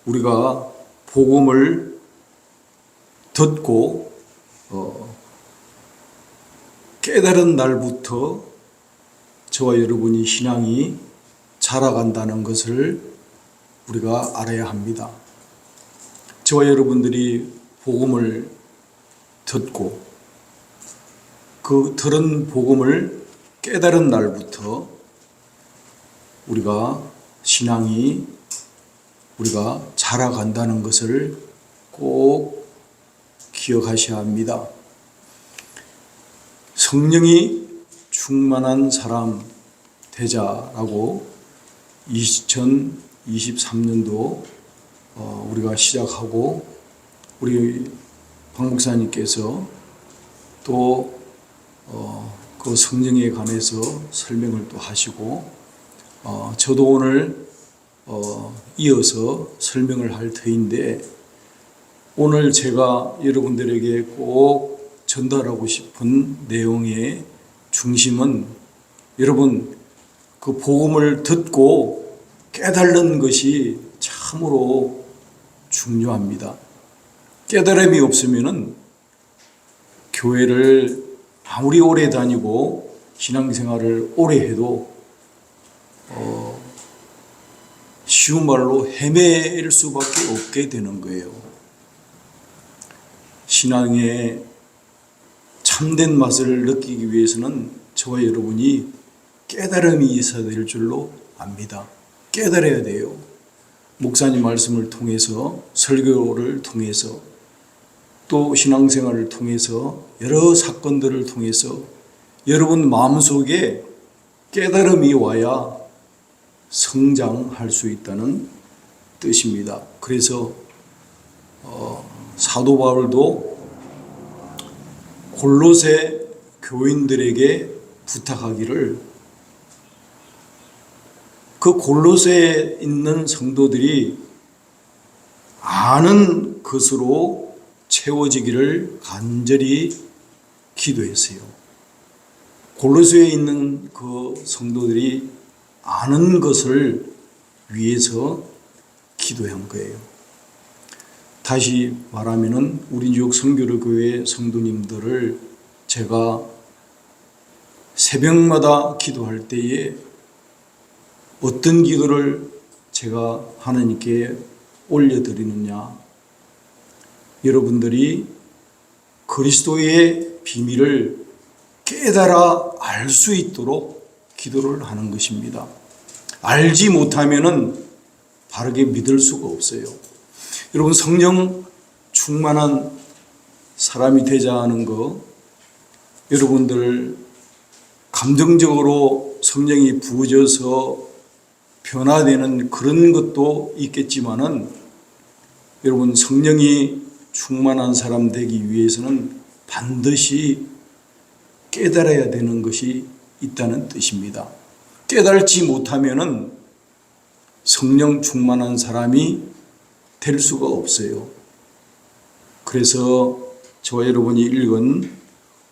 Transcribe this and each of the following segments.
우리가 복음을 듣고 깨달은 날부터 저와 여러분이 신앙이 자라간다는 것을 우리가 알아야 합니다. 저와 여러분들이 복음을 듣고 그 들은 복음을 깨달은 날부터 우리가 신앙이 우리가 자라간다는 것을 꼭 기억하셔야 합니다. 성령이 충만한 사람 되자라고 2023년도 우리가 시작하고 우리 박 목사님께서 또 그 성령에 관해서 설명을 또 하시고 저도 오늘 이어서 설명을 할 터인데 오늘 제가 여러분들에게 꼭 전달하고 싶은 내용의 중심은 여러분 그 복음을 듣고 깨달는 것이 참으로 중요합니다. 깨달음이 없으면은 교회를 아무리 오래 다니고 신앙생활을 오래 해도 쉬운 말로 헤맬 수밖에 없게 되는 거예요. 신앙의 참된 맛을 느끼기 위해서는 저와 여러분이 깨달음이 있어야 될 줄로 압니다. 깨달아야 돼요. 목사님 말씀을 통해서, 설교를 통해서, 또 신앙생활을 통해서, 여러 사건들을 통해서 여러분 마음속에 깨달음이 와야 성장할 수 있다는 뜻입니다. 그래서 사도 바울도 골로새 교인들에게 부탁하기를 그 골로새에 있는 성도들이 아는 것으로 채워지기를 간절히 기도했어요. 골로새에 있는 그 성도들이 아는 것을 위해서 기도한 거예요. 다시 말하면은 우리 뉴욕 선교로 교회 성도님들을 제가 새벽마다 기도할 때에 어떤 기도를 제가 하나님께 올려드리느냐. 여러분들이 그리스도의 비밀을 깨달아 알 수 있도록 기도를 하는 것입니다. 알지 못하면은 바르게 믿을 수가 없어요. 여러분 성령 충만한 사람이 되자 하는 거 여러분들 감정적으로 성령이 부어져서 변화되는 그런 것도 있겠지만은 여러분 성령이 충만한 사람 되기 위해서는 반드시 깨달아야 되는 것이 있다는 뜻입니다. 깨달지 못하면은 성령 충만한 사람이 될 수가 없어요. 그래서 저와 여러분이 읽은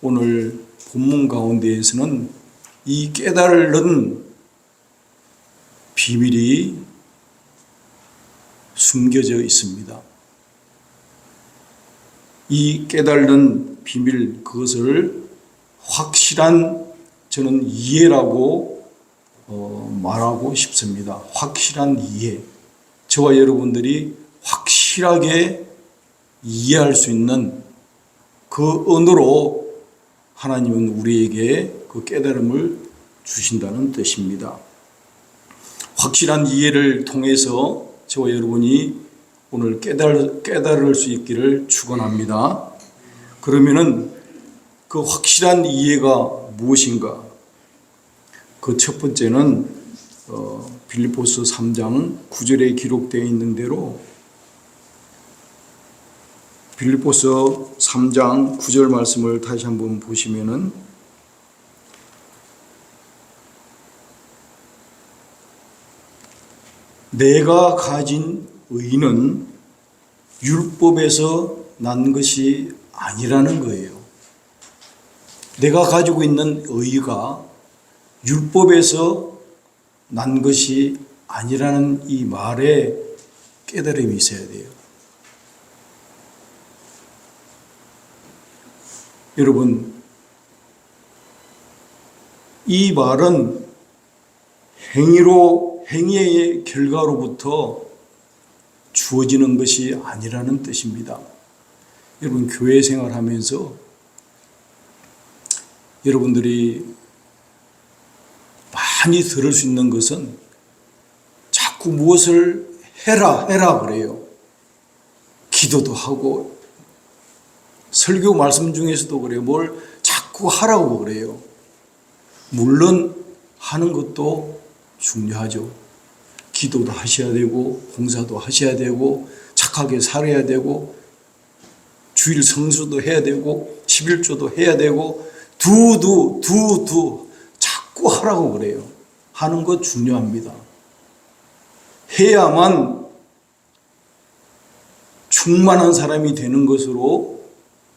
오늘 본문 가운데에서는 이 깨달은 비밀이 숨겨져 있습니다. 이 깨달은 비밀, 그것을 확실한 저는 이해라고 말하고 싶습니다. 확실한 이해. 저와 여러분들이 확실하게 이해할 수 있는 그 언어로 하나님은 우리에게 그 깨달음을 주신다는 뜻입니다. 확실한 이해를 통해서 저와 여러분이 오늘 깨달을 수 있기를 축원합니다. 그러면은 그 확실한 이해가 무엇인가? 그 첫 번째는 빌립보서 3장 9절에 기록되어 있는 대로 빌립보서 3장 9절 말씀을 다시 한번 보시면은 내가 가진 의는 율법에서 난 것이 아니라는 거예요. 내가 가지고 있는 의가 율법에서 난 것이 아니라는 이 말에 깨달음이 있어야 돼요. 여러분, 이 말은 행위의 결과로부터 주어지는 것이 아니라는 뜻입니다. 여러분, 교회 생활하면서 여러분들이 많이 들을 수 있는 것은 자꾸 무엇을 해라 그래요. 기도도 하고 설교 말씀 중에서도 그래요. 뭘 자꾸 하라고 그래요. 물론 하는 것도 중요하죠. 기도도 하셔야 되고 봉사도 하셔야 되고 착하게 살아야 되고 주일 성수도 해야 되고 11조도 해야 되고 자꾸 하라고 그래요. 하는 것 중요합니다. 해야만 충만한 사람이 되는 것으로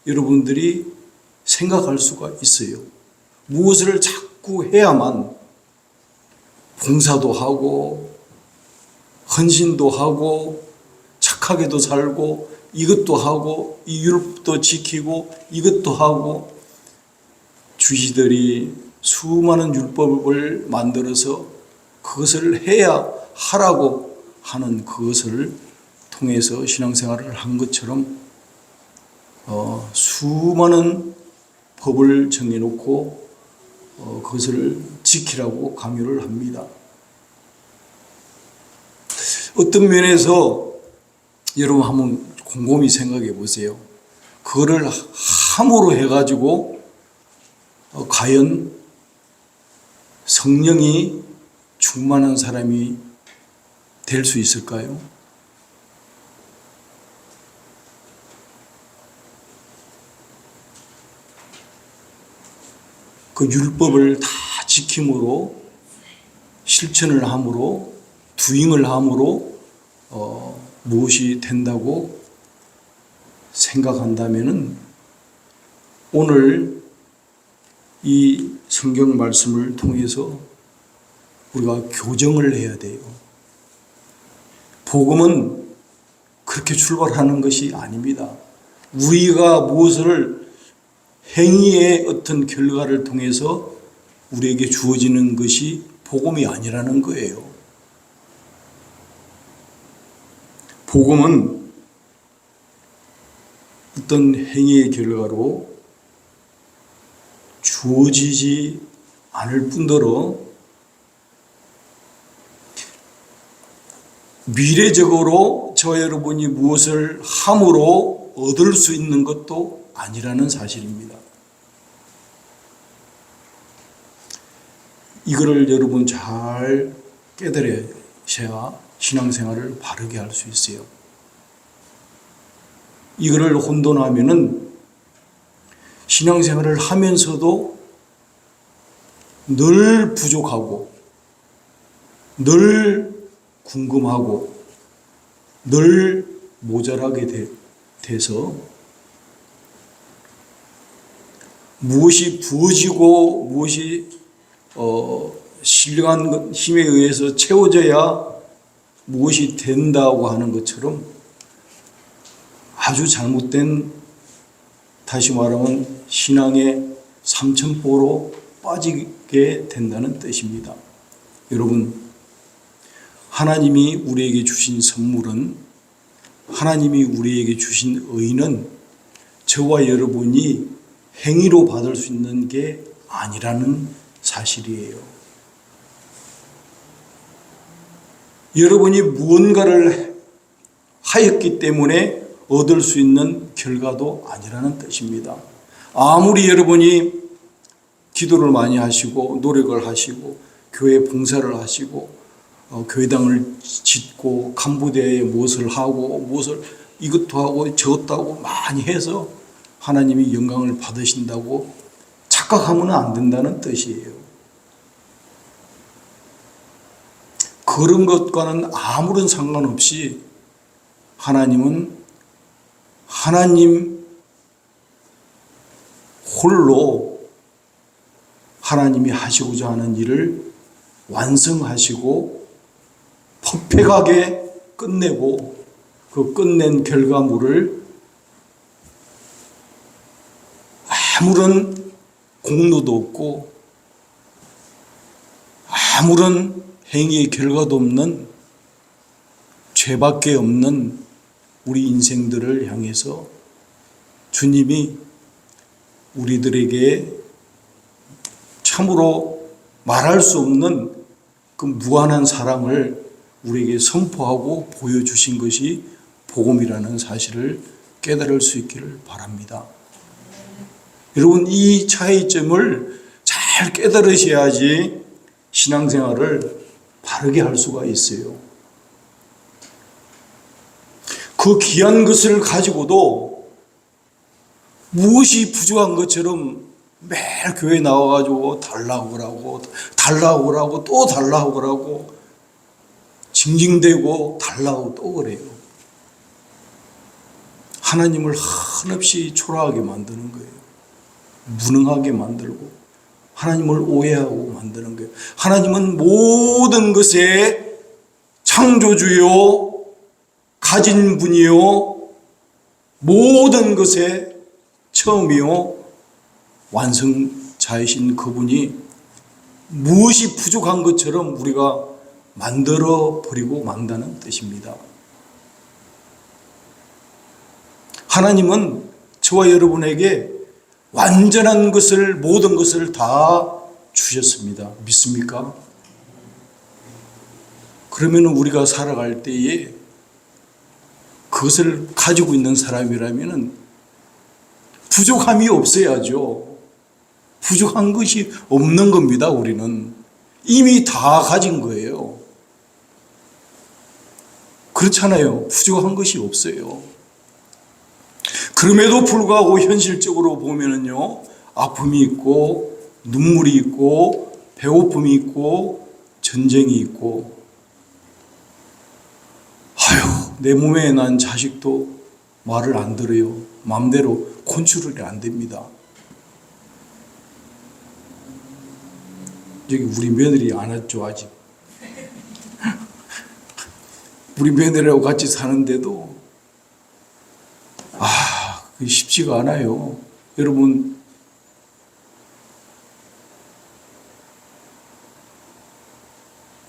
여러분들이 생각할 수가 있어요. 무엇을 자꾸 해야만 봉사도 하고 헌신도 하고 착하게도 살고 이것도 하고 이 율법도 지키고 이것도 하고 주지들이 수많은 율법을 만들어서 그것을 해야 하라고 하는 그것을 통해서 신앙생활을 한 것처럼 수많은 법을 정해놓고 그것을 지키라고 강요를 합니다. 어떤 면에서 여러분 한번 곰곰이 생각해 보세요. 그거를 함으로 해가지고 과연 성령이 충만한 사람이 될 수 있을까요? 그 율법을 다 지킴으로 실천을 함으로 두잉을 함으로 무엇이 된다고 생각한다면은 오늘 이 성경 말씀을 통해서 우리가 교정을 해야 돼요. 복음은 그렇게 출발하는 것이 아닙니다. 우리가 무엇을 행위의 어떤 결과를 통해서 우리에게 주어지는 것이 복음이 아니라는 거예요. 복음은 어떤 행위의 결과로 주어지지 않을 뿐더러 미래적으로 저와 여러분이 무엇을 함으로 얻을 수 있는 것도 아니라는 사실입니다. 이거를 여러분 잘 깨달으셔야 신앙생활을 바르게 할 수 있어요. 이거를 혼돈하면은 신앙생활을 하면서도 늘 부족하고 늘 궁금하고 늘 모자라게 돼서 무엇이 부어지고 무엇이 신령한 힘에 의해서 채워져야 무엇이 된다고 하는 것처럼 아주 잘못된, 다시 말하면 신앙의 삼천포로 빠지게 된다는 뜻입니다. 여러분, 하나님이 우리에게 주신 선물은, 하나님이 우리에게 주신 의는 저와 여러분이 행위로 받을 수 있는 게 아니라는 사실이에요. 여러분이 무언가를 하였기 때문에 얻을 수 있는 결과도 아니라는 뜻입니다. 아무리 여러분이 기도를 많이 하시고 노력을 하시고 교회 봉사를 하시고 교회당을 짓고 간부대에 무엇을 하고 무엇을 이것도 하고 저것도 하고 많이 해서 하나님이 영광을 받으신다고 착각하면 안 된다는 뜻이에요. 그런 것과는 아무런 상관없이 하나님은 하나님 홀로 하나님이 하시고자 하는 일을 완성하시고 퍼펙트하게 끝내고 그 끝낸 결과물을 아무런 공로도 없고 아무런 행위의 결과도 없는 죄밖에 없는 우리 인생들을 향해서 주님이 우리들에게 참으로 말할 수 없는 그 무한한 사랑을 우리에게 선포하고 보여주신 것이 복음이라는 사실을 깨달을 수 있기를 바랍니다. 여러분, 이 차이점을 잘 깨달으셔야지 신앙생활을 바르게 할 수가 있어요. 그 귀한 것을 가지고도 무엇이 부족한 것처럼 매일 교회 나와가지고 달라고 그러고 또 달라고 그러고 징징대고 달라고 또 그래요. 하나님을 한없이 초라하게 만드는 거예요. 무능하게 만들고 하나님을 오해하고 만드는 거예요. 하나님은 모든 것의 창조주요 가진 분이요 모든 것의 처음이요 완성자이신 그분이 무엇이 부족한 것처럼 우리가 만들어 버리고 만다는 뜻입니다. 하나님은 저와 여러분에게 완전한 것을 모든 것을 다 주셨습니다. 믿습니까? 그러면 우리가 살아갈 때에 그것을 가지고 있는 사람이라면 부족함이 없어야죠. 부족한 것이 없는 겁니다. 우리는 이미 다 가진 거예요. 그렇잖아요. 부족한 것이 없어요. 그럼에도 불구하고 현실적으로 보면은요, 아픔이 있고 눈물이 있고 배고픔이 있고 전쟁이 있고, 아유, 내 몸에 난 자식도 말을 안 들어요. 마음대로 컨트롤이 안 됩니다. 여기 우리 며느리 안 왔죠, 아직. 우리 며느리하고 같이 사는데도 그게 쉽지가 않아요. 여러분,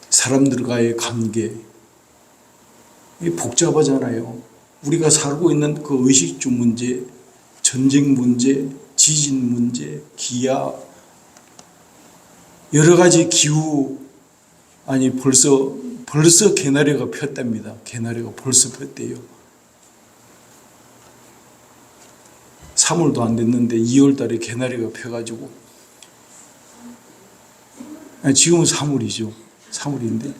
사람들과의 관계 복잡하잖아요. 우리가 살고 있는 그 의식주 문제, 전쟁 문제, 지진 문제, 기아, 여러 가지 기후, 아니 벌써 개나리가 폈답니다. 개나리가 벌써 폈대요. 3월도 안 됐는데 2월 달에 개나리가 펴가지고, 아니, 지금은 3월이죠. 3월인데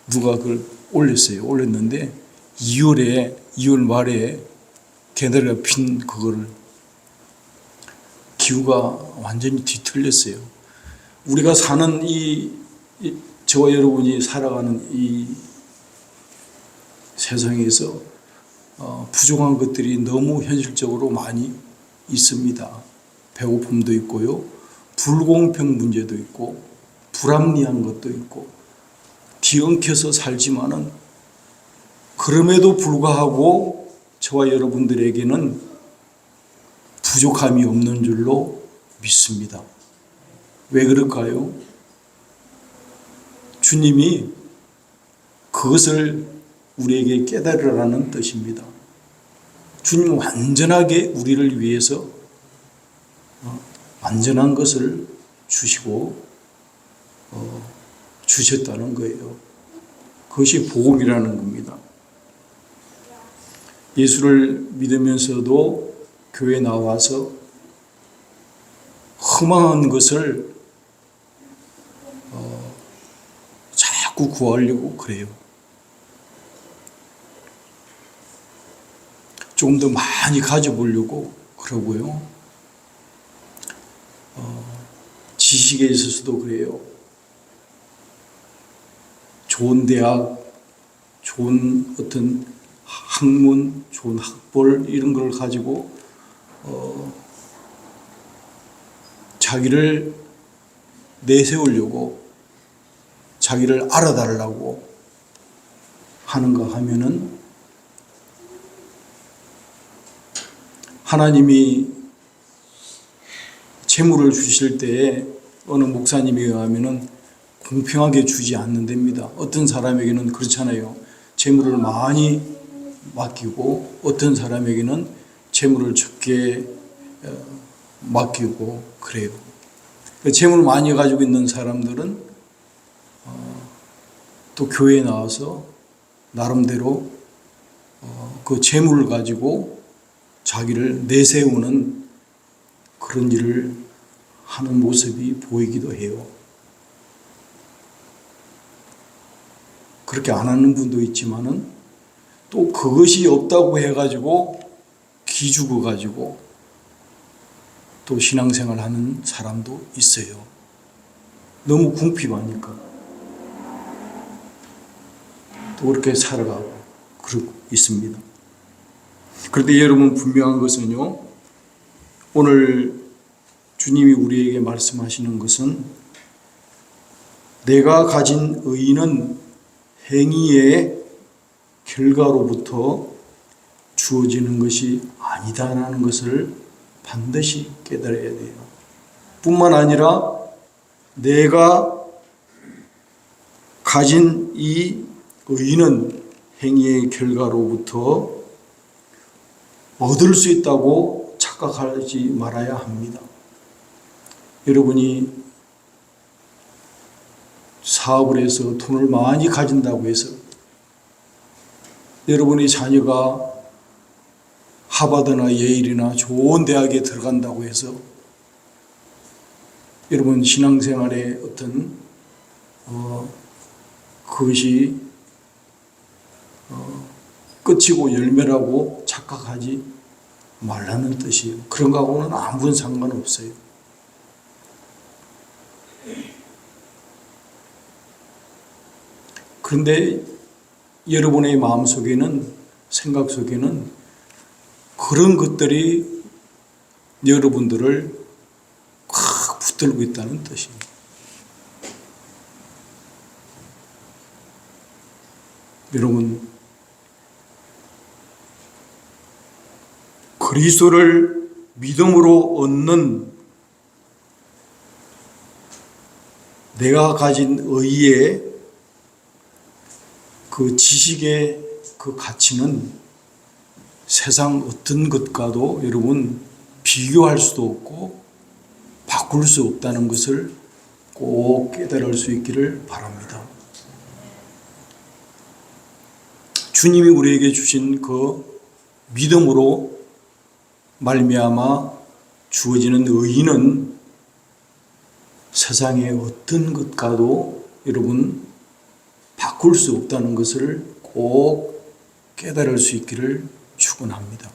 누가 그걸 올렸는데 2월 말에 개나리가 핀 그거를, 기후가 완전히 뒤틀렸어요. 우리가 사는 저와 여러분이 살아가는 이 세상에서 부족한 것들이 너무 현실적으로 많이 있습니다. 배고픔도 있고요, 불공평 문제도 있고, 불합리한 것도 있고, 뒤엉켜서 살지만은 그럼에도 불구하고 저와 여러분들에게는 부족함이 없는 줄로 믿습니다. 왜 그럴까요? 주님이 그것을 우리에게 깨달으라는 뜻입니다. 주님은 완전하게 우리를 위해서 완전한 것을 주시고 주셨다는 거예요. 그것이 복음이라는 겁니다. 예수를 믿으면서도 교회에 나와서 허망한 것을 자꾸 구하려고 그래요. 좀 더 많이 가져보려고 그러고요. 지식에 있어서도 그래요. 좋은 대학, 좋은 어떤 학문, 좋은 학벌 이런 걸 가지고 자기를 내세우려고, 자기를 알아달라고 하는가 하면은 하나님이 재물을 주실 때에 어느 목사님에 의하면은 공평하게 주지 않는답니다. 어떤 사람에게는 그렇잖아요. 재물을 많이 맡기고 어떤 사람에게는 재물을 적게 맡기고 그래요. 재물 많이 가지고 있는 사람들은 또 교회에 나와서 나름대로 그 재물을 가지고 자기를 내세우는 그런 일을 하는 모습이 보이기도 해요. 그렇게 안 하는 분도 있지만은 또 그것이 없다고 해가지고 기죽어가지고 또 신앙생활 하는 사람도 있어요. 너무 궁핍하니까. 또 그렇게 살아가고 그러고 있습니다. 그런데 여러분 분명한 것은요, 오늘 주님이 우리에게 말씀하시는 것은 내가 가진 의의는 행위의 결과로부터 주어지는 것이 아니다라는 것을 반드시 깨달아야 돼요. 뿐만 아니라 내가 가진 이 의의는 행위의 결과로부터 얻을 수 있다고 착각하지 말아야 합니다. 여러분이 사업을 해서 돈을 많이 가진다고 해서 여러분의 자녀가 하버드나 예일이나 좋은 대학에 들어간다고 해서 여러분 신앙생활의 어떤 그것이 끝이고 열매라고 착각하지 말라는 뜻이에요. 그런 거하고는 아무런 상관없어요. 그런데 여러분의 마음속에는, 생각 속에는 그런 것들이 여러분들을 꽉 붙들고 있다는 뜻입니다. 여러분, 그리스도를 믿음으로 얻는 내가 가진 의의 그 지식의 그 가치는 세상 어떤 것과도 여러분 비교할 수도 없고 바꿀 수 없다는 것을 꼭 깨달을 수 있기를 바랍니다. 주님이 우리에게 주신 그 믿음으로 말미암아 주어지는 의의는 세상의 어떤 것과도 여러분 바꿀 수 없다는 것을 꼭 깨달을 수 있기를 축원합니다.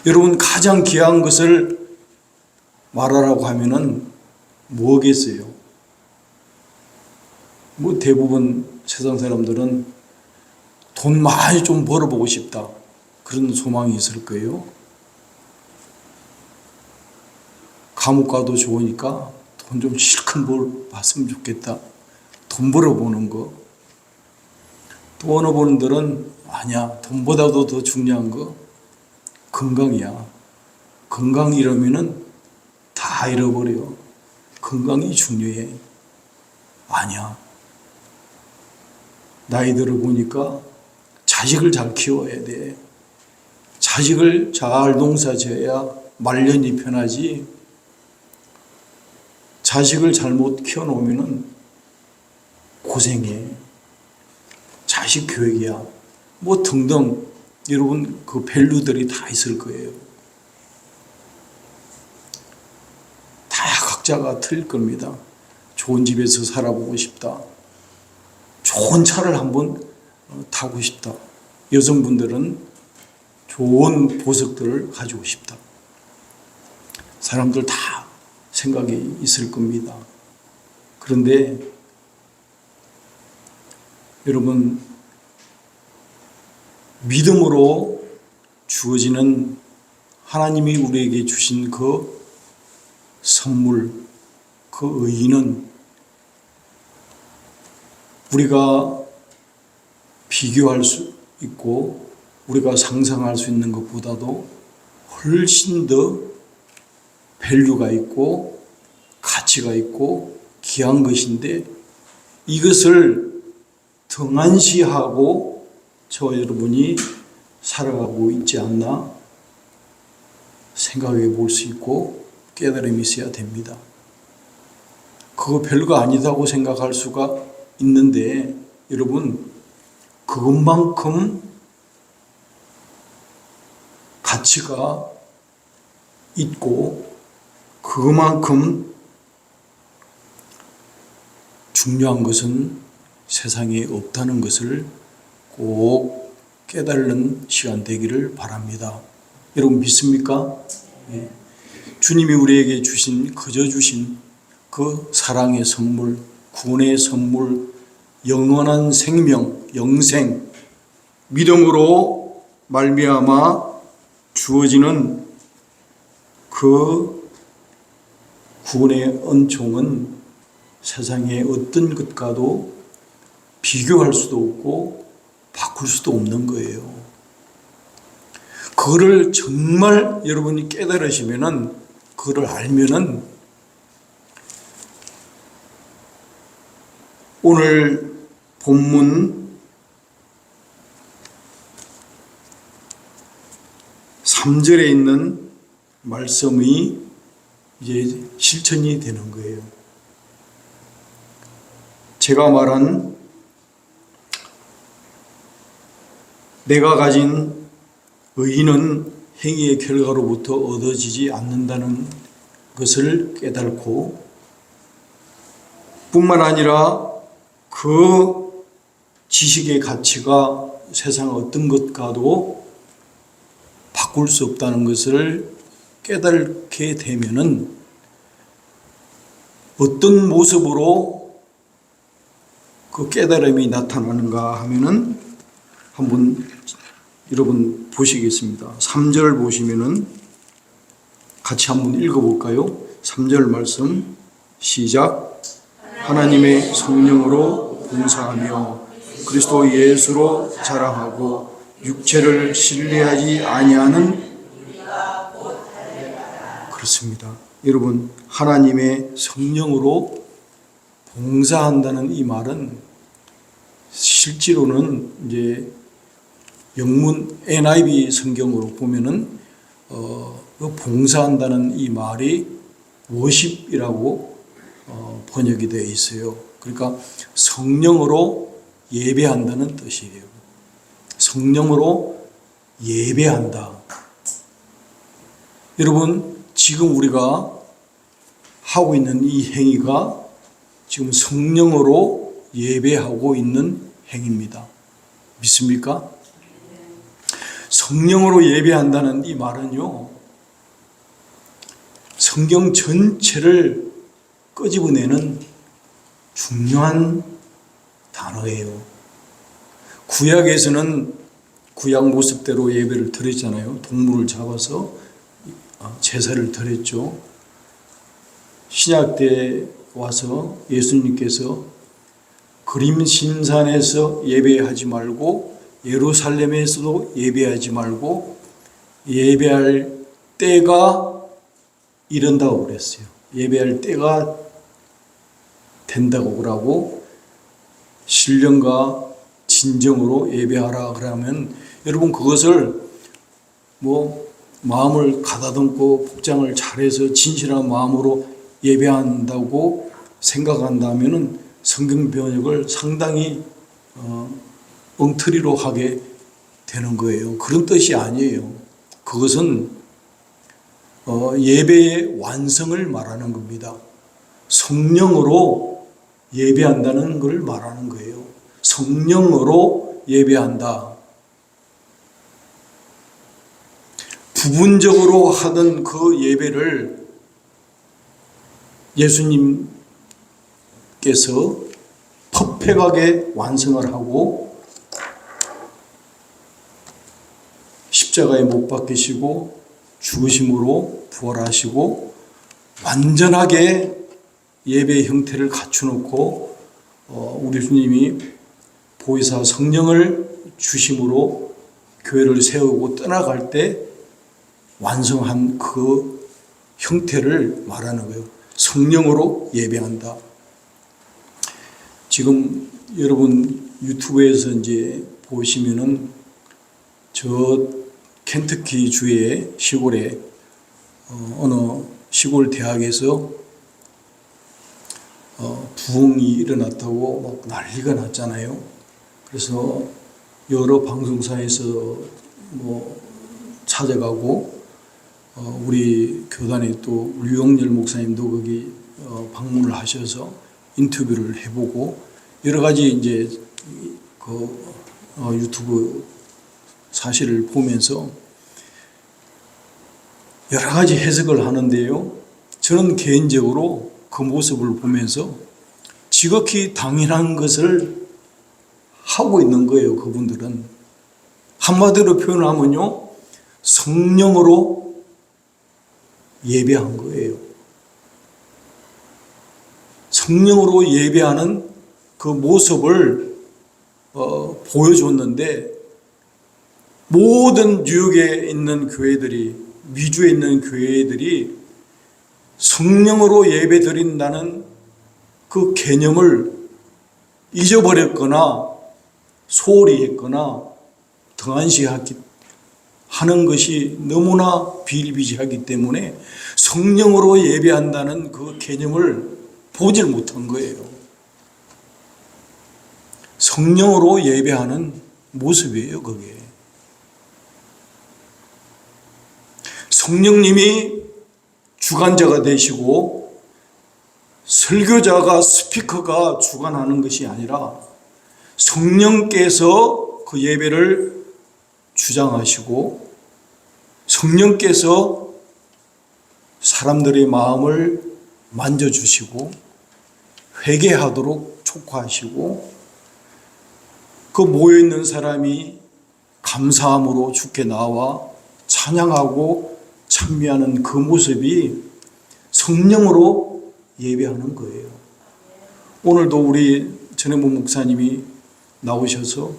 여러분 가장 귀한 것을 말하라고 하면은 뭐겠어요? 뭐 대부분 세상 사람들은 돈 많이 좀 벌어보고 싶다 그런 소망이 있을 거예요. 감옥 가도 좋으니까 돈 좀 실컷 벌었으면 좋겠다. 돈 벌어보는 거. 또 어느 분들은 아니야, 돈보다도 더 중요한 거 건강이야. 건강 잃으면은 다 잃어버려. 건강이 중요해. 아니야. 나이 들어보니까 자식을 잘 키워야 돼. 자식을 잘 농사져야 말년이 편하지. 자식을 잘못 키워놓으면 고생해. 자식 교육이야. 뭐 등등 여러분 그 밸류들이 다 있을 거예요. 다 각자가 틀릴 겁니다. 좋은 집에서 살아보고 싶다. 좋은 차를 한번 타고 싶다. 여성분들은 좋은 보석들을 가지고 싶다. 사람들 다 생각이 있을 겁니다. 그런데 여러분 믿음으로 주어지는 하나님이 우리에게 주신 그 선물, 그 의의는 우리가 비교할 수 있고 우리가 상상할 수 있는 것보다도 훨씬 더 밸류가 있고 가치가 있고 귀한 것인데 이것을 등한시하고 저와 여러분이 살아가고 있지 않나 생각해 볼 수 있고 깨달음이 있어야 됩니다. 그거 별거 아니다고 생각할 수가 있는데 여러분 그것만큼 가치가 있고 그만큼 중요한 것은 세상에 없다는 것을 꼭 깨달는 시간 되기를 바랍니다. 여러분 믿습니까? 네. 주님이 우리에게 주신 그저 주신 그 사랑의 선물, 구원의 선물, 영원한 생명, 영생, 믿음으로 말미암아 주어지는 그 구원의 은총은 세상의 어떤 것과도 비교할 수도 없고 바꿀 수도 없는 거예요. 그거를 정말 여러분이 깨달으시면은, 그거를 알면은 오늘 본문 3절에 있는 말씀이 이제 실천이 되는 거예요. 제가 말한 내가 가진 의의는 행위의 결과로부터 얻어지지 않는다는 것을 깨닫고 뿐만 아니라 그 지식의 가치가 세상 어떤 것과도 바꿀 수 없다는 것을 깨닫게 되면은 어떤 모습으로 그 깨달음이 나타나는가 하면은 한번 여러분 보시겠습니다. 3절 보시면은 같이 한번 읽어볼까요? 3절 말씀 시작. 하나님의 성령으로 봉사하며 그리스도 예수로 자랑하고 육체를 신뢰하지 아니하는 그렇습니다. 여러분 하나님의 성령으로 봉사한다는 이 말은 실제로는 이제 영문 NIV 성경으로 보면은 봉사한다는 이 말이 워십이라고 번역이 되어 있어요. 그러니까 성령으로 예배한다는 뜻이에요. 성령으로 예배한다. 여러분 지금 우리가 하고 있는 이 행위가 지금 성령으로 예배하고 있는 행위입니다. 믿습니까? 성령으로 예배한다는 이 말은요, 성경 전체를 끄집어내는 중요한 단어예요. 구약에서는 구약 모습대로 예배를 드렸잖아요. 동물을 잡아서 제사를 드렸죠. 신약 때 와서 예수님께서 그림신산에서 예배하지 말고 예루살렘에서도 예배하지 말고 예배할 때가 이른다고 그랬어요. 예배할 때가 된다고 그러고 신령과 진정으로 예배하라 그러면 여러분 그것을 뭐 마음을 가다듬고 복장을 잘해서 진실한 마음으로 예배한다고 생각한다면은 성경 번역을 상당히 엉터리로 하게 되는 거예요. 그런 뜻이 아니에요. 그것은 예배의 완성을 말하는 겁니다. 성령으로 예배한다는 걸 말하는 거예요. 성령으로 예배한다. 부분적으로 하던 그 예배를 예수님께서 퍼펙하게 완성을 하고 십자가에 못 박히시고 죽으심으로 부활하시고 완전하게 예배의 형태를 갖춰놓고 우리 주님이 보혜사 성령을 주심으로 교회를 세우고 떠나갈 때 완성한 그 형태를 말하는 거예요. 성령으로 예배한다. 지금 여러분 유튜브에서 이제 보시면은 저 켄터키 주의 시골에 어느 시골 대학에서 부흥이 일어났다고 막 난리가 났잖아요. 그래서 여러 방송사에서 뭐 찾아가고 우리 교단에 또 류영렬 목사님도 거기 방문을 하셔서 인터뷰를 해보고 여러 가지 이제 그 유튜브 사실을 보면서 여러 가지 해석을 하는데요. 저는 개인적으로 그 모습을 보면서 지극히 당연한 것을 하고 있는 거예요. 그분들은 한마디로 표현하면요, 성령으로 예배한 거예요. 성령으로 예배하는 그 모습을 보여줬는데, 모든 뉴욕에 있는 교회들이, 미주에 있는 교회들이 성령으로 예배 드린다는 그 개념을 잊어버렸거나 소홀히 했거나 등한시하는 것이 너무나 비일비재하기 때문에 성령으로 예배한다는 그 개념을 보질 못한 거예요. 성령으로 예배하는 모습이에요, 그게. 성령님이 주관자가 되시고 설교자가, 스피커가 주관하는 것이 아니라 성령께서 그 예배를 주장하시고 성령께서 사람들의 마음을 만져주시고 회개하도록 촉구하시고 그 모여있는 사람이 감사함으로 주께 나와 찬양하고 찬미하는 그 모습이 성령으로 예배하는 거예요. 오늘도 우리 전혜모 목사님이 나오셔서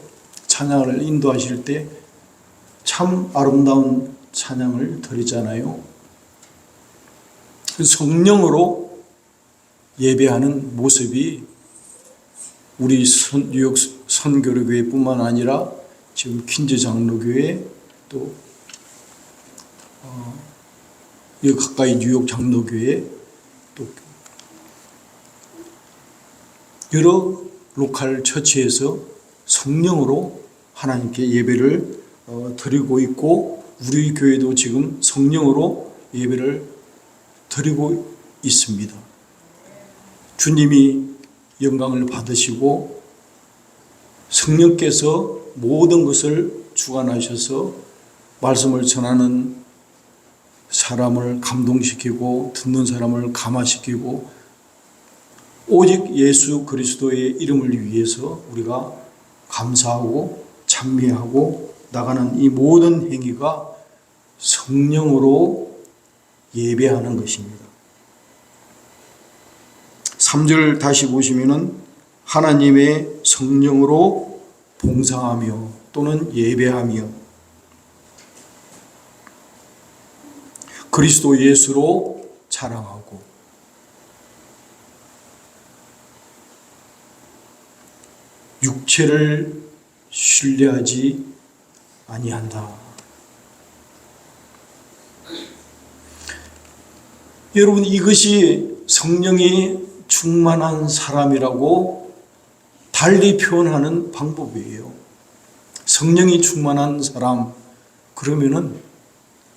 찬양을 인도하실 때 참 아름다운 찬양을 드리잖아요. 성령으로 예배하는 모습이 우리 뉴욕 선교교회뿐만 아니라 지금 퀸즈 장로교회 또 여기 가까이 뉴욕 장로교회 또 여러 로컬 처치에서 성령으로 하나님께 예배를 드리고 있고 우리 교회도 지금 성령으로 예배를 드리고 있습니다. 주님이 영광을 받으시고 성령께서 모든 것을 주관하셔서 말씀을 전하는 사람을 감동시키고 듣는 사람을 감화시키고 오직 예수 그리스도의 이름을 위해서 우리가 감사하고 찬미하고 나가는 이 모든 행위가 성령으로 예배하는 것입니다. 3절 다시 보시면은 하나님의 성령으로 봉사하며 또는 예배하며 그리스도 예수로 자랑하고 육체를 신뢰하지 아니한다. 여러분, 이것이 성령이 충만한 사람이라고 달리 표현하는 방법이에요. 성령이 충만한 사람, 그러면은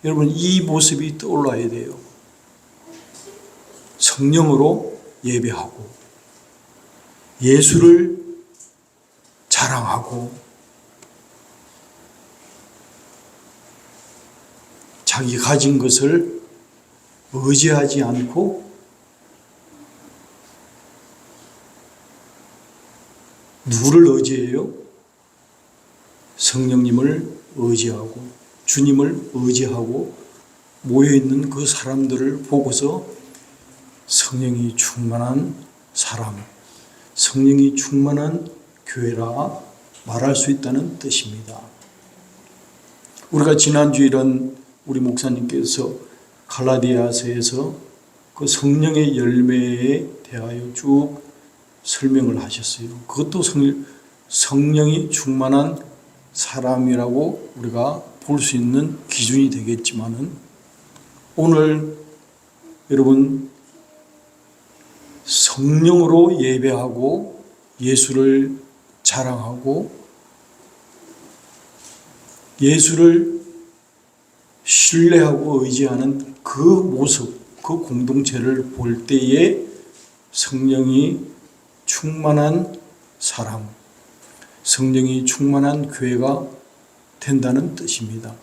여러분 이 모습이 떠올라야 돼요. 성령으로 예배하고 예수를 자랑하고 자기 가진 것을 의지하지 않고 누구를 의지해요? 성령님을 의지하고 주님을 의지하고 모여있는 그 사람들을 보고서 성령이 충만한 사람, 성령이 충만한 교회라 말할 수 있다는 뜻입니다. 우리가 지난주 이런 우리 목사님께서 갈라디아서에서 그 성령의 열매에 대하여 쭉 설명을 하셨어요. 그것도 성령이 충만한 사람이라고 우리가 볼 수 있는 기준이 되겠지만은, 오늘 여러분 성령으로 예배하고 예수를 자랑하고 예수를 신뢰하고 의지하는 그 모습, 그 공동체를 볼 때에 성령이 충만한 사람, 성령이 충만한 교회가 된다는 뜻입니다.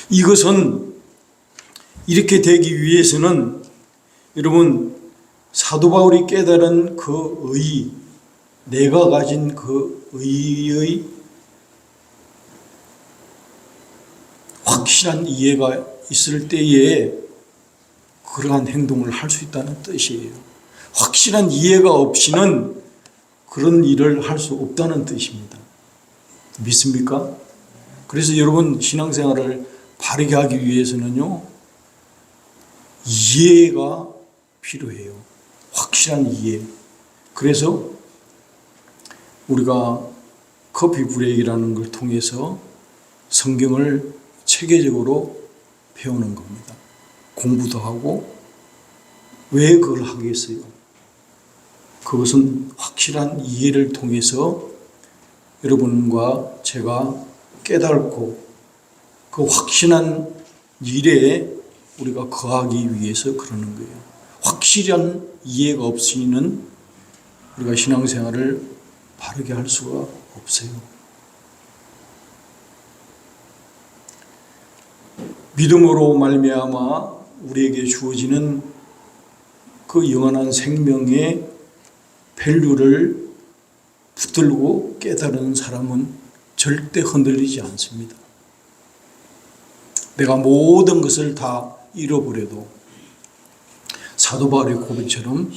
이것은 이렇게 되기 위해서는 여러분 사도 바울이 깨달은 그 의, 내가 가진 그 의의 확실한 이해가 있을 때에 그러한 행동을 할 수 있다는 뜻이에요. 확실한 이해가 없이는 그런 일을 할 수 없다는 뜻입니다. 믿습니까? 그래서 여러분 신앙생활을 바르게 하기 위해서는요, 이해가 필요해요. 확실한 이해. 그래서 우리가 커피 브레이크라는 걸 통해서 성경을 체계적으로 배우는 겁니다. 공부도 하고. 왜 그걸 하겠어요? 그것은 확실한 이해를 통해서 여러분과 제가 깨닫고 그 확신한 일에 우리가 거하기 위해서 그러는 거예요. 확실한 이해가 없이는 우리가 신앙생활을 바르게 할 수가 없어요. 믿음으로 말미암아 우리에게 주어지는 그 영원한 생명의 밸류를 붙들고 깨달은 사람은 절대 흔들리지 않습니다. 내가 모든 것을 다 잃어버려도 사도 바울의 고백처럼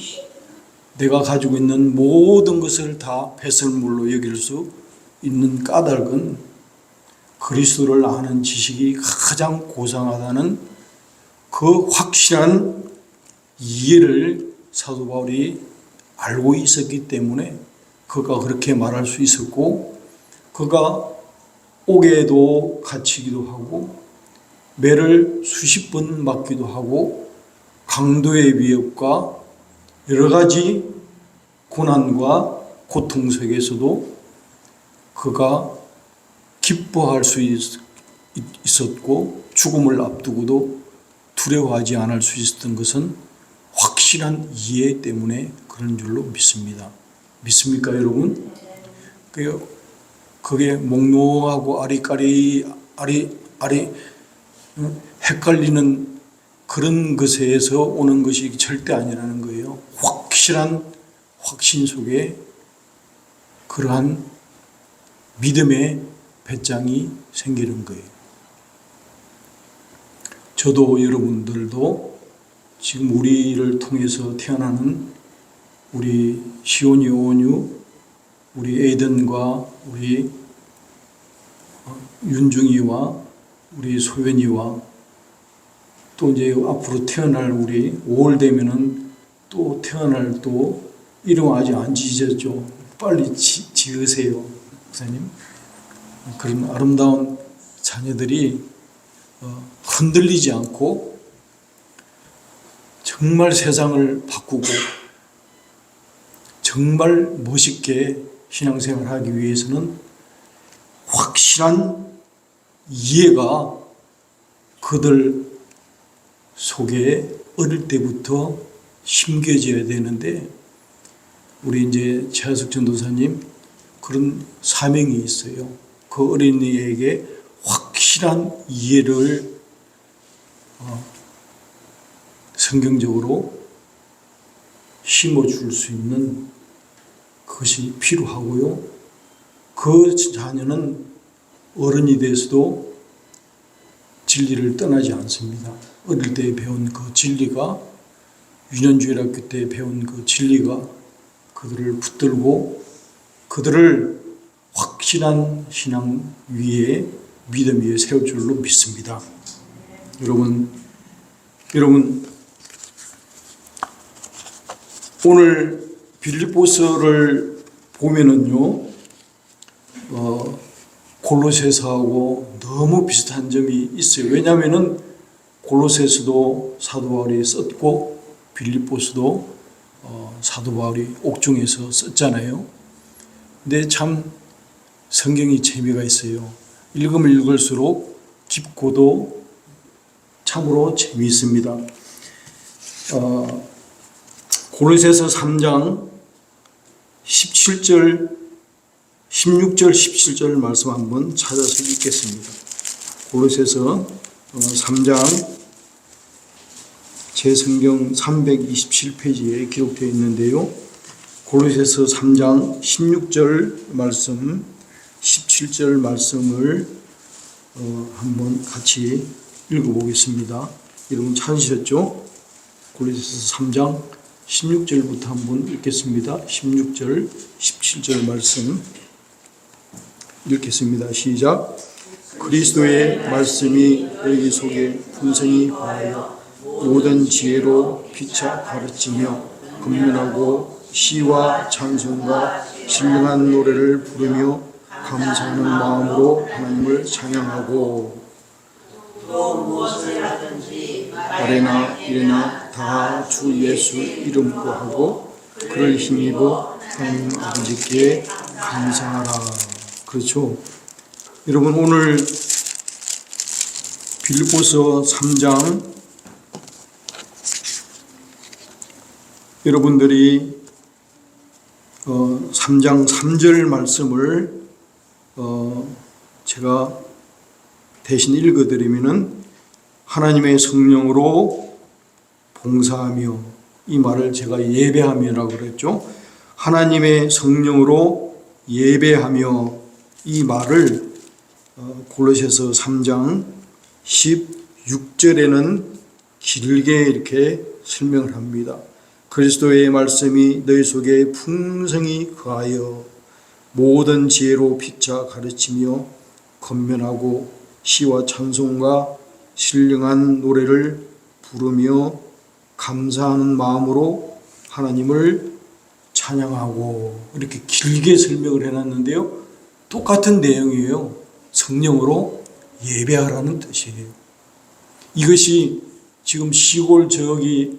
내가 가지고 있는 모든 것을 다 배설물로 여길 수 있는 까닭은 그리스도를 아는 지식이 가장 고상하다는 그 확실한 이해를 사도 바울이 알고 있었기 때문에 그가 그렇게 말할 수 있었고, 그가 옥에도 갇히기도 하고 매를 수십 번 맞기도 하고 강도의 위협과 여러 가지 고난과 고통 속에서도 그가 기뻐할 수 있었고 죽음을 앞두고도 두려워하지 않을 수 있었던 것은 확실한 이해 때문에 그런 줄로 믿습니다. 믿습니까, 여러분? 그게 몽롱하고 헷갈리는 그런 것에서 오는 것이 절대 아니라는 거예요. 확실한 확신 속에 그러한 믿음의 배짱이 생기는 거예요. 저도 여러분들도 지금 우리를 통해서 태어나는 우리 시온이 오뉴, 우리 에이든과 우리 윤중이와 우리 소연이와 또 이제 앞으로 태어날 우리 5월 되면은 또 태어날 또 이름 아직 안 지으셨죠? 빨리 지으세요, 목사님. 그런 아름다운 자녀들이 흔들리지 않고 정말 세상을 바꾸고 정말 멋있게 신앙생활을 하기 위해서는 확실한 이해가 그들 속에 어릴 때부터 심겨져야 되는데, 우리 이제 최하석 전도사님 그런 사명이 있어요. 그 어린이에게 확실한 이해를 성경적으로 심어줄 수 있는 그것이 필요하고요. 그 자녀는 어른이 돼서도 진리를 떠나지 않습니다. 어릴 때 배운 그 진리가, 유년주일학교 때 배운 그 진리가 그들을 붙들고 그들을 확실한 신앙 위에, 믿음 위에 세울 줄로 믿습니다. 여러분 오늘 빌립보서를 보면은요, 골로새서하고 너무 비슷한 점이 있어요. 왜냐하면은 골로새서도 사도 바울이 썼고 빌립보서도 사도 바울이 옥중에서 썼잖아요. 근데 참 성경이 재미가 있어요. 읽으면 읽을수록 깊고도 참으로 재미있습니다. 골로새서 3장 16절 17절 말씀 한번 찾아서 읽겠습니다. 골로새서 3장 제 성경 327페이지에 기록되어 있는데요. 골로새서 3장 16절 말씀 17절 말씀을 한번 같이 읽어보겠습니다. 여러분 찾으셨죠? 골로새서 3장 16절부터 한번 읽겠습니다. 16절, 17절 말씀 읽겠습니다. 시작. 그리스도의 말씀이 너희 속에 풍성히 거하여 모든 지혜로 피차 가르치며 권면하고 시와 찬송과 신령한 노래를 부르며 감사하는 마음으로 하나님을 찬양하고 또 무엇을 하든지 말이나 일이나 다 주 예수 이름으로 하고 그를 힘입어 하나님 아버지께 감사하라. 그렇죠. 여러분 오늘 빌립보서 3장 여러분들이 3장 3절 말씀을 제가 대신 읽어드리면은 하나님의 성령으로 봉사하며, 이 말을 제가 예배하며라고 그랬죠. 하나님의 성령으로 예배하며, 이 말을 골로새서 3장 16절에는 길게 이렇게 설명을 합니다. 그리스도의 말씀이 너희 속에 풍성히 거하여 모든 지혜로 피차 가르치며 권면하고 시와 찬송과 신령한 노래를 부르며 감사하는 마음으로 하나님을 찬양하고, 이렇게 길게 설명을 해놨는데요. 똑같은 내용이에요. 성령으로 예배하라는 뜻이에요. 이것이 지금 시골 저기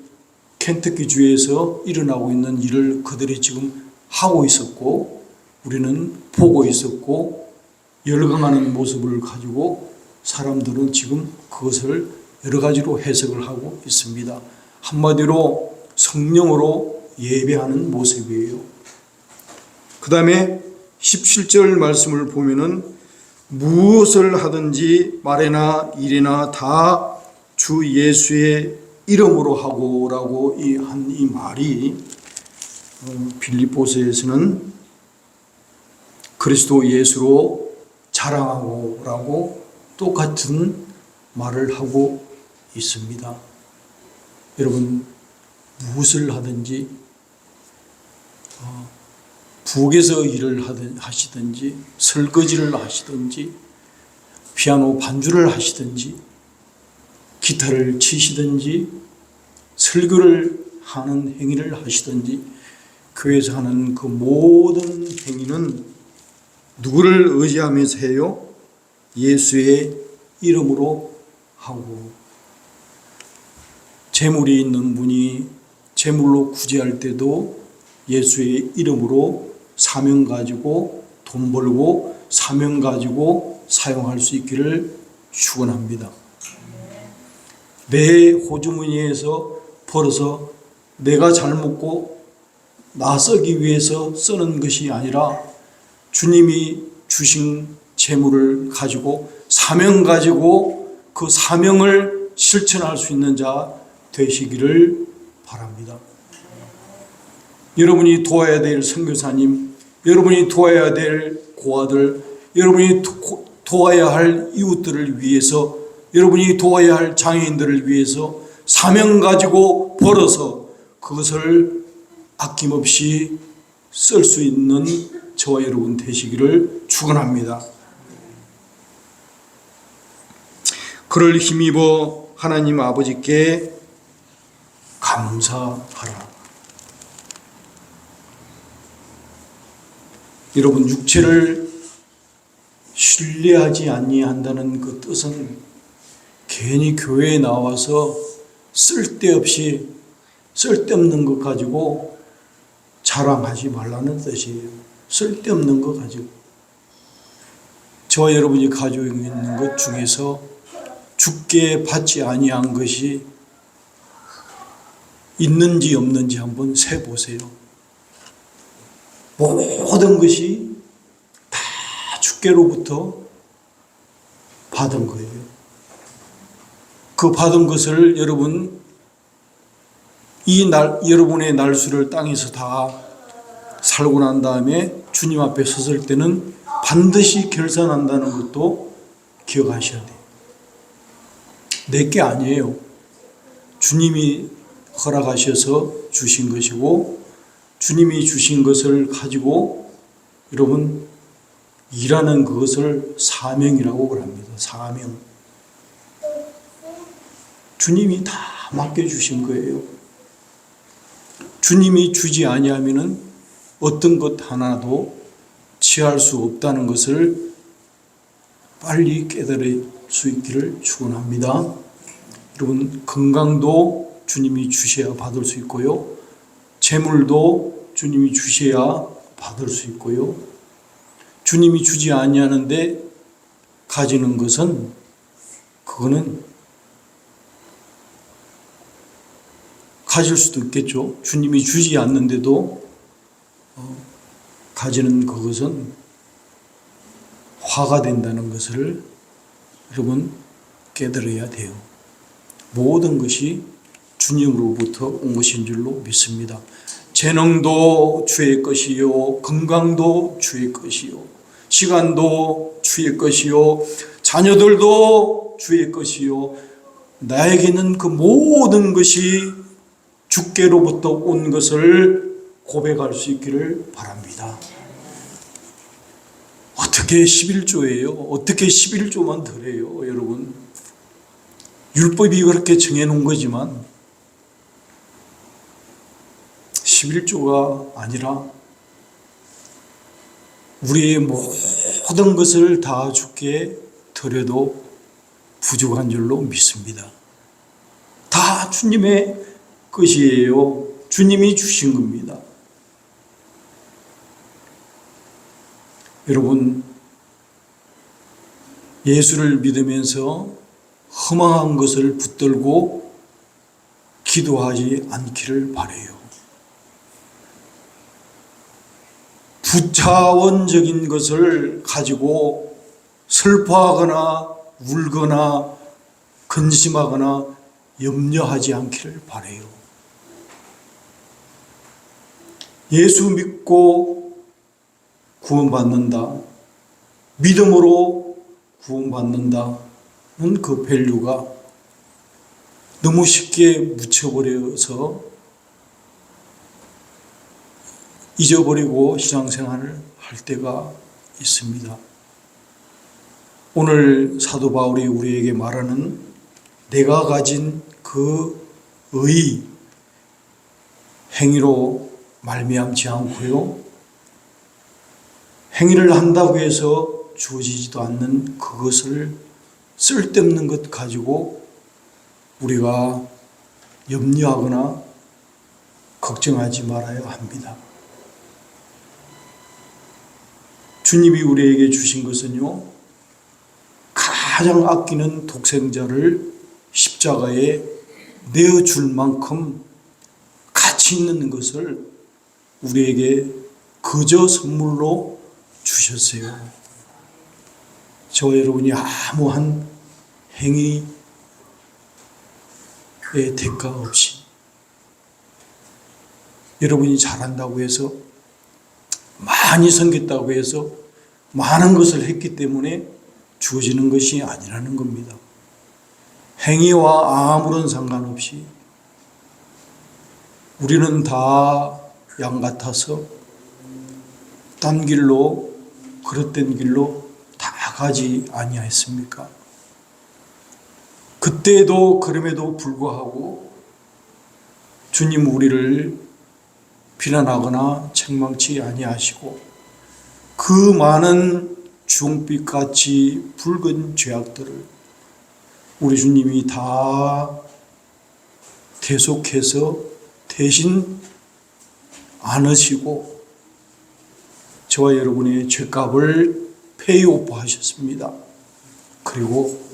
켄터키 주에서 일어나고 있는 일을 그들이 지금 하고 있었고, 우리는 보고 있었고, 열광하는 모습을 가지고 사람들은 지금 그것을 여러 가지로 해석을 하고 있습니다. 한마디로 성령으로 예배하는 모습이에요. 그 다음에 17절 말씀을 보면은 무엇을 하든지 말이나 일이나 다 주 예수의 이름으로 하고라고 이 말이 빌립보서에서는 그리스도 예수로 자랑하고라고 똑같은 말을 하고 있습니다. 여러분 무엇을 하든지 부엌에서 일을 하시든지 설거지를 하시든지 피아노 반주를 하시든지 기타를 치시든지 설교를 하는 행위를 하시든지 교회에서 하는 그 모든 행위는 누구를 의지하면서 해요? 예수의 이름으로 하고, 재물이 있는 분이 재물로 구제할 때도 예수의 이름으로 사명 가지고 돈 벌고 사명 가지고 사용할 수 있기를 축원합니다. 내 호주머니에서 벌어서 내가 잘 먹고 나 쓰기 위해서 쓰는 것이 아니라 주님이 주신 재물을 가지고 사명 가지고 그 사명을 실천할 수 있는 자 되시기를 바랍니다. 여러분이 도와야 될 선교사님, 여러분이 도와야 될 고아들, 여러분이 도와야 할 이웃들을 위해서, 여러분이 도와야 할 장애인들을 위해서 사명 가지고 벌어서 그것을 아낌없이 쓸 수 있는 저와 여러분 되시기를 축원합니다. 그를 힘입어 하나님 아버지께 감사하라. 여러분, 육체를 신뢰하지 아니한다는 그 뜻은 괜히 교회에 나와서 쓸데없는 것 가지고 자랑하지 말라는 뜻이에요. 쓸데없는 것 가지고. 저와 여러분이 가지고 있는 것 중에서 주께 받지 아니한 것이 있는지 없는지 한번 세보세요. 모든 것이 다 주께로부터 받은 거예요. 그 받은 것을 여러분의 날수를 땅에서 다 살고 난 다음에 주님 앞에 섰을 때는 반드시 결산한다는 것도 기억하셔야 돼요. 내게 아니에요. 주님이 허락하셔서 주신 것이고, 주님이 주신 것을 가지고 여러분 일하는 그것을 사명이라고 합니다. 사명. 주님이 다 맡겨주신 거예요. 주님이 주지 아니하면은 어떤 것 하나도 취할 수 없다는 것을 빨리 깨달을 수 있기를 축원합니다. 여러분, 건강도 주님이 주셔야 받을 수 있고요. 재물도 주님이 주셔야 받을 수 있고요. 주님이 주지 아니하는데 가지는 것은 그거는 가질 수도 있겠죠. 주님이 주지 않는데도 가지는 그것은 화가 된다는 것을 여러분 깨달아야 돼요. 모든 것이 주님으로부터 온 것인 줄로 믿습니다. 재능도 주의 것이요, 건강도 주의 것이요, 시간도 주의 것이요, 자녀들도 주의 것이요, 나에게는 그 모든 것이 주께로부터 온 것을 고백할 수 있기를 바랍니다. 어떻게 11조예요? 어떻게 11조만 덜해요, 여러분? 율법이 그렇게 정해놓은 거지만 11조가 아니라 우리의 모든 것을 다 주께 드려도 부족한 줄로 믿습니다. 다 주님의 것이에요. 주님이 주신 겁니다. 여러분, 예수를 믿으면서 허망한 것을 붙들고 기도하지 않기를 바라요. 부차원적인 것을 가지고 슬퍼하거나 울거나 근심하거나 염려하지 않기를 바라요. 예수 믿고 구원받는다, 믿음으로 구원받는다는 그 밸류가 너무 쉽게 묻혀버려서 잊어버리고 신앙생활을 할 때가 있습니다. 오늘 사도 바울이 우리에게 말하는 내가 가진 그 행위로 말미암지 않고요, 행위를 한다고 해서 주어지지도 않는 그것을 쓸데없는 것 가지고 우리가 염려하거나 걱정하지 말아야 합니다. 주님이 우리에게 주신 것은요, 가장 아끼는 독생자를 십자가에 내어줄 만큼 가치 있는 것을 우리에게 그저 선물로 주셨어요. 저와 여러분이 아무한 행위의 대가 없이, 여러분이 잘한다고 해서, 많이 섬겼다고 해서, 많은 것을 했기 때문에 주어지는 것이 아니라는 겁니다. 행위와 아무런 상관없이 우리는 다 양 같아서 딴 길로, 그릇된 길로 다 가지 아니하였습니까? 그때도 그럼에도 불구하고 주님 우리를 비난하거나 책망치 아니하시고 그 많은 주홍빛같이 붉은 죄악들을 우리 주님이 다 대속해서 대신 안으시고 저와 여러분의 죄값을 페이오프하셨습니다. 그리고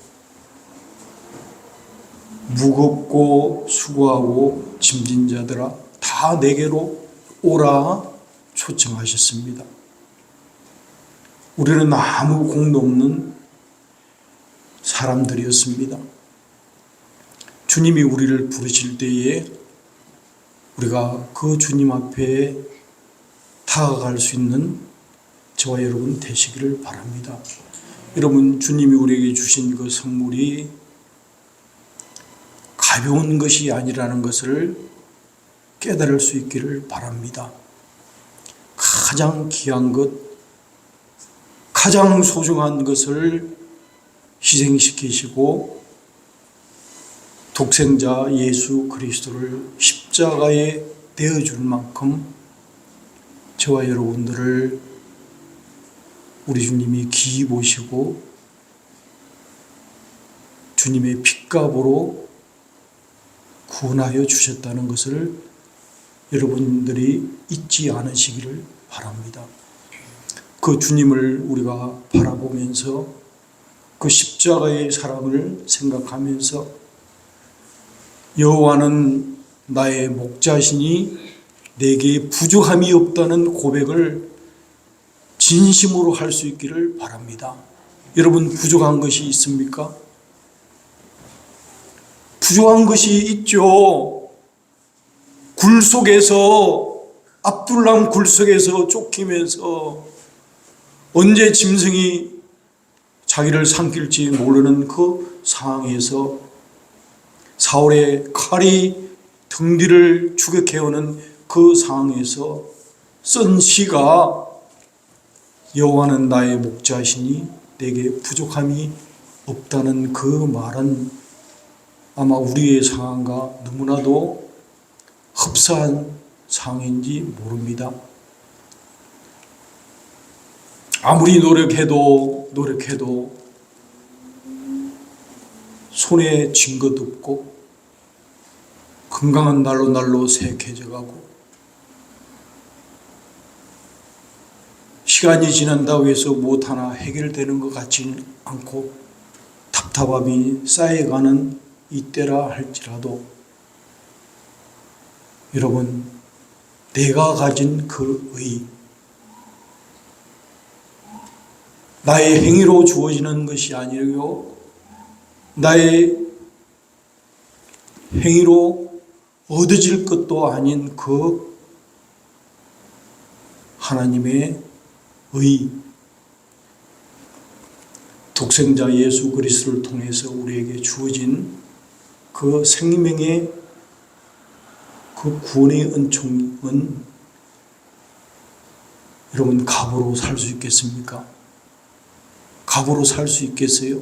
무겁고 수고하고 짐진 자들아 다 내게로 오라 초청하셨습니다. 우리는 아무 공도 없는 사람들이었습니다. 주님이 우리를 부르실 때에 우리가 그 주님 앞에 다가갈 수 있는 저와 여러분 되시기를 바랍니다. 여러분, 주님이 우리에게 주신 그 선물이 가벼운 것이 아니라는 것을 깨달을 수 있기를 바랍니다. 가장 귀한 것, 가장 소중한 것을 희생시키시고 독생자 예수 그리스도를 십자가에 내어줄 만큼 저와 여러분들을 우리 주님이 귀히 보시고 주님의 핏값으로 구원하여 주셨다는 것을 여러분들이 잊지 않으시기를 바랍니다. 그 주님을 우리가 바라보면서 그 십자가의 사랑을 생각하면서 여호와는 나의 목자시니 내게 부족함이 없다는 고백을 진심으로 할 수 있기를 바랍니다. 여러분, 부족한 것이 있습니까? 부족한 것이 있죠. 굴 속에서, 압둘람 굴 속에서 쫓기면서 언제 짐승이 자기를 삼킬지 모르는 그 상황에서 사울의 칼이 등 뒤를 추격해오는 그 상황에서 쓴 시가 여호와는 나의 목자시니 내게 부족함이 없다는 그 말은 아마 우리의 상황과 너무나도 흡사한 상황인지 모릅니다. 아무리 노력해도 손에 쥔 것 없고 건강은 날로 쇠약해져가고 시간이 지난다고 해서 무엇 하나 해결되는 것 같지는 않고 답답함이 쌓여가는 이때라 할지라도 여러분, 내가 가진 그 의, 나의 행위로 주어지는 것이 아니고 나의 행위로 얻어질 것도 아닌 그 하나님의 의, 독생자 예수 그리스도를 통해서 우리에게 주어진 그 생명의 그 구원의 은총은 여러분 값으로 살 수 있겠습니까? 값으로 살 수 있겠어요?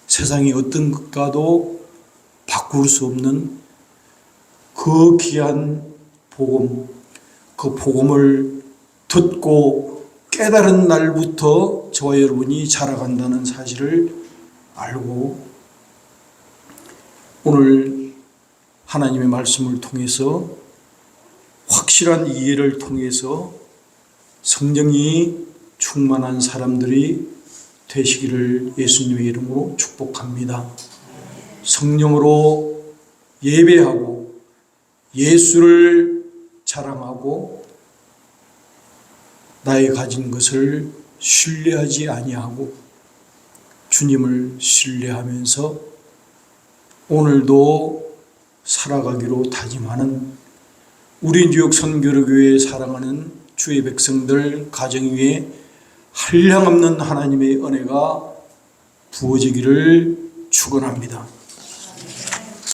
세상의 어떤 것과도 바꿀 수 없는 그 귀한 복음, 그 복음을 듣고 깨달은 날부터 저와 여러분이 자라간다는 사실을 알고 오늘 하나님의 말씀을 통해서 확실한 이해를 통해서 성령이 충만한 사람들이 되시기를 예수님의 이름으로 축복합니다. 성령으로 예배하고 예수를 자랑하고 나의 가진 것을 신뢰하지 아니하고 주님을 신뢰하면서 오늘도 살아가기로 다짐하는 우리 뉴욕 선교교회에 사랑하는 주의 백성들 가정 위에 한량없는 하나님의 은혜가 부어지기를 축원합니다.